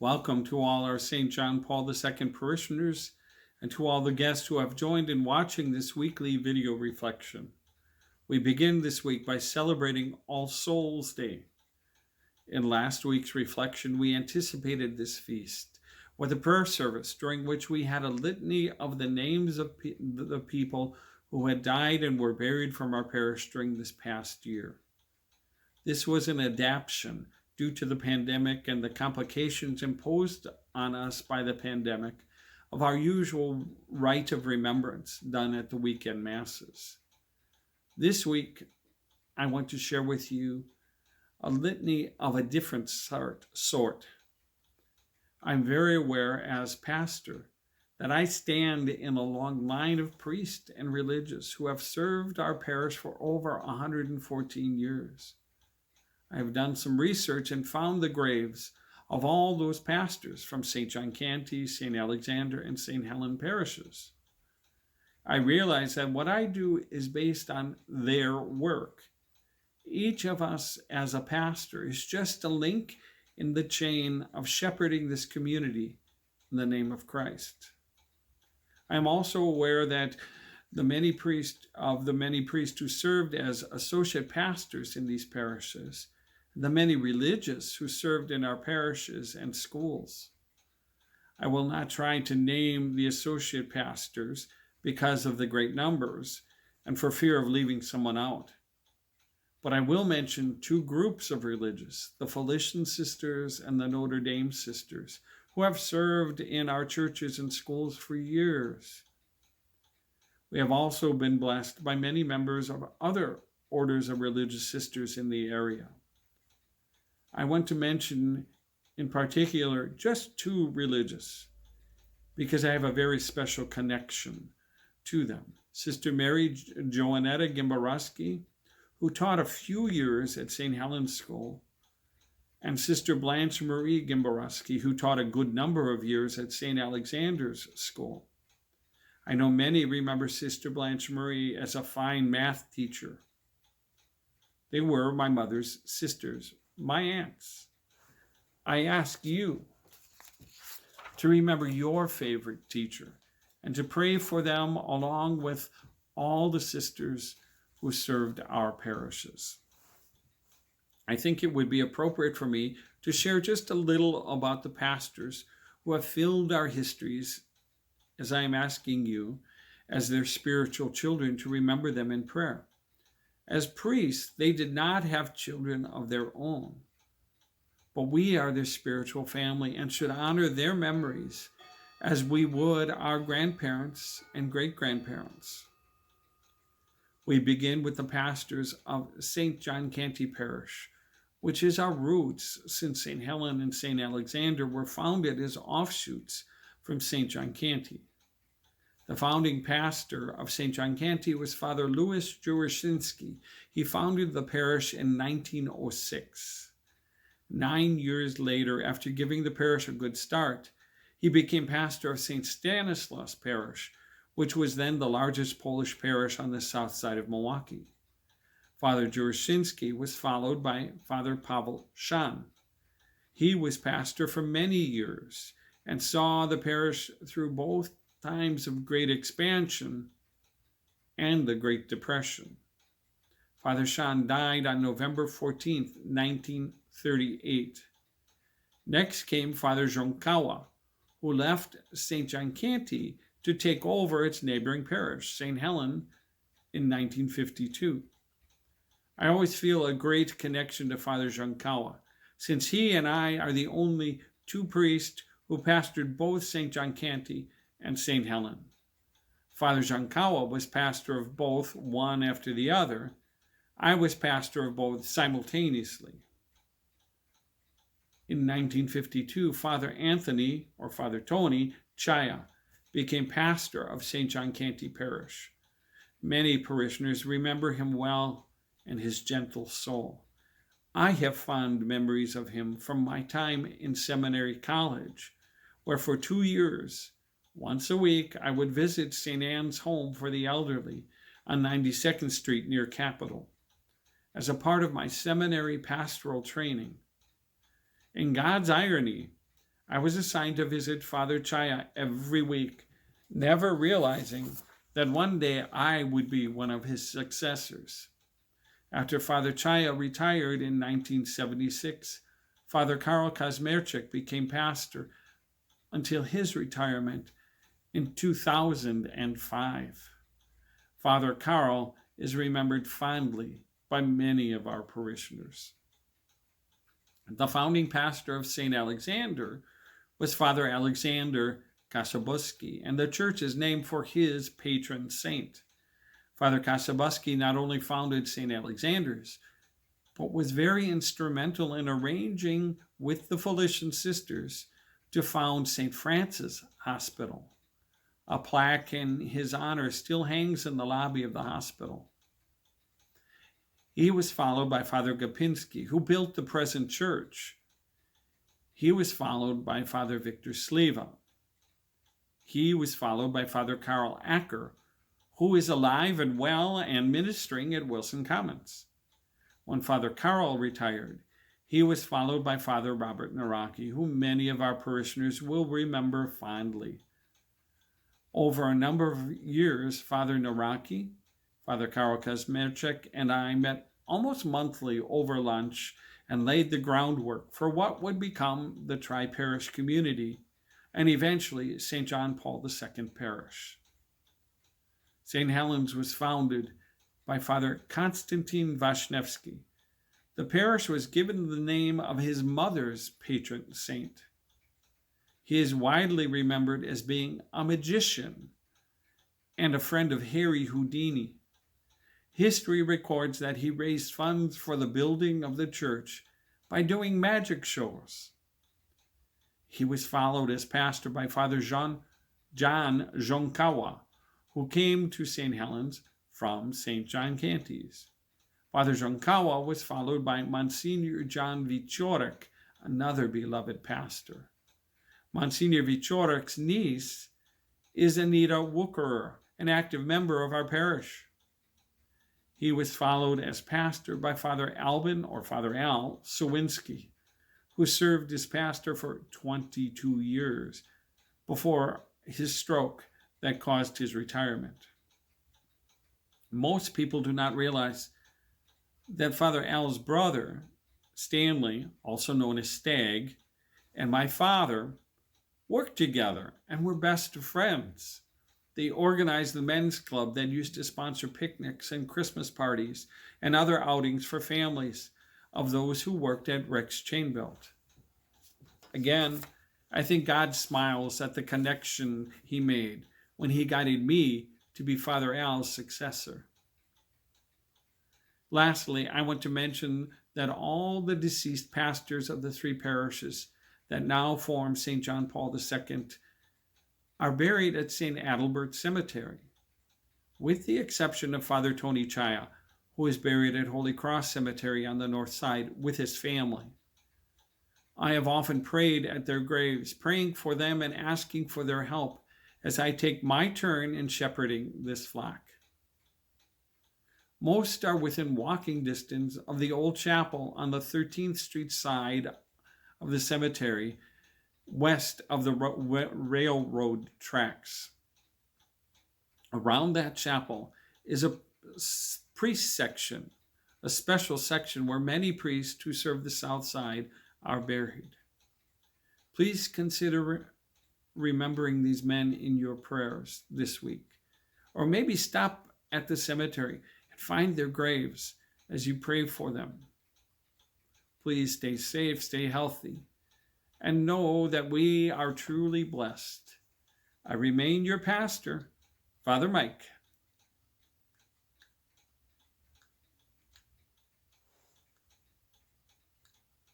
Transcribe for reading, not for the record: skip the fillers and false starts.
Welcome to all our St. John Paul II parishioners and to all the guests who have joined in watching this weekly video reflection. We begin this week by celebrating All Souls Day. In last week's reflection, we anticipated this feast with a prayer service during which we had a litany of the names of the people who had died and were buried from our parish during this past year. This was an adaptation due to the pandemic and the complications imposed on us by the pandemic of our usual rite of remembrance done at the weekend masses. This week, I want to share with you a litany of a different sort. I'm very aware as pastor that I stand in a long line of priests and religious who have served our parish for over 114 years. I have done some research and found the graves of all those pastors from St. John Canty, St. Alexander, and St. Helen parishes. I realize that what I do is based on their work. Each of us as a pastor is just a link in the chain of shepherding this community in the name of Christ. I am also aware that the many priests who served as associate pastors in these parishes, the many religious who served in our parishes and schools. I will not try to name the associate pastors because of the great numbers and for fear of leaving someone out. But I will mention two groups of religious, the Felician sisters and the Notre Dame sisters, who have served in our churches and schools for years. We have also been blessed by many members of other orders of religious sisters in the area. I want to mention in particular just two religious because I have a very special connection to them. Sister Mary Joannetta Gimborowski, who taught a few years at St. Helen's School, and Sister Blanche Marie Gimborowski, who taught a good number of years at St. Alexander's School. I know many remember Sister Blanche Marie as a fine math teacher. They were my mother's sisters, my aunts. I ask you to remember your favorite teacher and to pray for them along with all the sisters who served our parishes. I think it would be appropriate for me to share just a little about the pastors who have filled our histories, as I am asking you, as their spiritual children, to remember them in prayer. As priests, they did not have children of their own, but we are their spiritual family and should honor their memories as we would our grandparents and great-grandparents. We begin with the pastors of St. John Canty Parish, which is our roots since St. Helen and St. Alexander were founded as offshoots from St. John Canty. The founding pastor of St. John Canty was Father Louis Jurashinsky. He founded the parish in 1906. 9 years later, after giving the parish a good start, he became pastor of St. Stanislaus Parish, which was then the largest Polish parish on the south side of Milwaukee. Father Jurashinsky was followed by Father Pavel Shan. He was pastor for many years and saw the parish through both times of great expansion and the Great Depression. Father Shan died on November 14, 1938. Next came Father Żonkawa, who left St. John Canty to take over its neighboring parish, St. Helen, in 1952. I always feel a great connection to Father Żonkawa, since he and I are the only two priests who pastored both St. John Canty and St. Helen. Father Żonkawa was pastor of both, one after the other. I was pastor of both simultaneously. In 1952, Father Anthony, or Father Tony, Chaya, became pastor of St. John Canty Parish. Many parishioners remember him well and his gentle soul. I have fond memories of him from my time in seminary college, where for 2 years, once a week, I would visit St. Anne's Home for the Elderly on 92nd Street near Capitol. As a part of my seminary pastoral training, In God's irony, I was assigned to visit Father Chaya every week, never realizing that one day I would be one of his successors. After Father Chaya retired in 1976, Father Karol Kazmierczak became pastor until his retirement in 2005. Father Karol is remembered fondly by many of our parishioners. The founding pastor of St. Alexander was Father Alexander Kasabuski, and the church is named for his patron saint. Father Kasabuski not only founded St. Alexander's, but was very instrumental in arranging with the Felician Sisters to found St. Francis Hospital. A plaque in his honor still hangs in the lobby of the hospital. He was followed by Father Gapinski, who built the present church. He was followed by Father Victor Sliva. He was followed by Father Karl Acker, who is alive and well and ministering at Wilson Commons. When Father Karl retired, he was followed by Father Robert Naraki, whom many of our parishioners will remember fondly. Over a number of years, Father Naraki, Father Karol Kazmierczak, and I met almost monthly over lunch and laid the groundwork for what would become the tri-parish community and eventually St. John Paul II Parish. St. Helens was founded by Father Konstantin Wasniewski. The parish was given the name of his mother's patron saint. He is widely remembered as being a magician and a friend of Harry Houdini. History records that he raised funds for the building of the church by doing magic shows. He was followed as pastor by Father John Jonkawa, who came to St. Helens from St. John Canties. Father Jonkawa was followed by Monsignor John Wieczorek, another beloved pastor. Monsignor Wieczorek's niece is Anita Wucherer, an active member of our parish. He was followed as pastor by Father Albin, or Father Al, Sawinski, who served as pastor for 22 years before his stroke that caused his retirement. Most people do not realize that Father Al's brother, Stanley, also known as Stag, and my father worked together and were best of friends. They organized the men's club that used to sponsor picnics and Christmas parties and other outings for families of those who worked at Rick's Chain Belt. Again, I think God smiles at the connection he made when he guided me to be Father Al's successor. Lastly, I want to mention that all the deceased pastors of the three parishes that now form St. John Paul II are buried at St. Adalbert Cemetery, with the exception of Father Tony Chaya, who is buried at Holy Cross Cemetery on the north side with his family. I have often prayed at their graves, praying for them and asking for their help as I take my turn in shepherding this flock. Most are within walking distance of the old chapel on the 13th Street side of the cemetery, west of the railroad tracks. Around that chapel is a priest section, a special section where many priests who serve the south side are buried. Please consider remembering these men in your prayers this week, or maybe stop at the cemetery and find their graves as you pray for them. Please stay safe, stay healthy, and know that we are truly blessed. I remain your pastor, Father Mike.